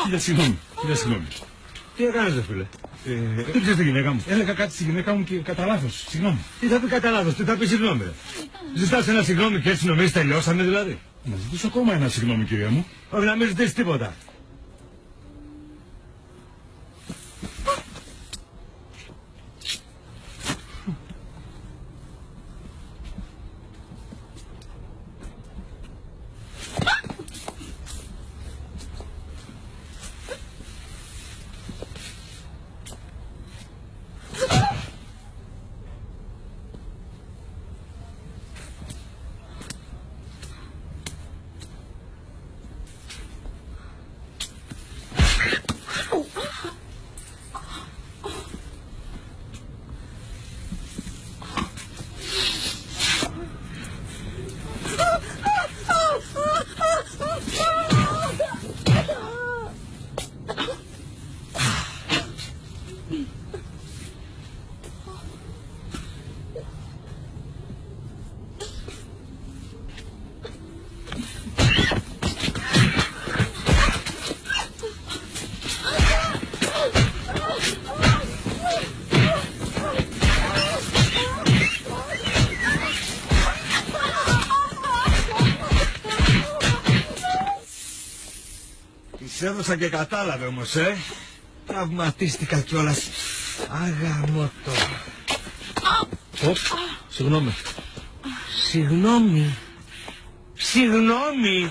Χίλια συγγνώμη. Τι έκανες, δε φίλε? Δεν ξέρεις τη γυναίκα μου. Έλεγα κάτι στη γυναίκα μου και κατά λάθος. Συγγνώμη. Τι θα πει κατά λάθος, τι θα πει συγγνώμη? Ζητάς ένα συγγνώμη και έτσι νομίζεις τελειώσαμε δηλαδή? Να ζητήσω ακόμα ένα συγγνώμη, κυρία μου. Όχι, να μην ζητήσεις τίποτα. Της έδωσα και κατάλαβε όμως, Τραυματίστηκα κιόλας. Αγαμώτο. Συγγνώμη. Συγγνώμη.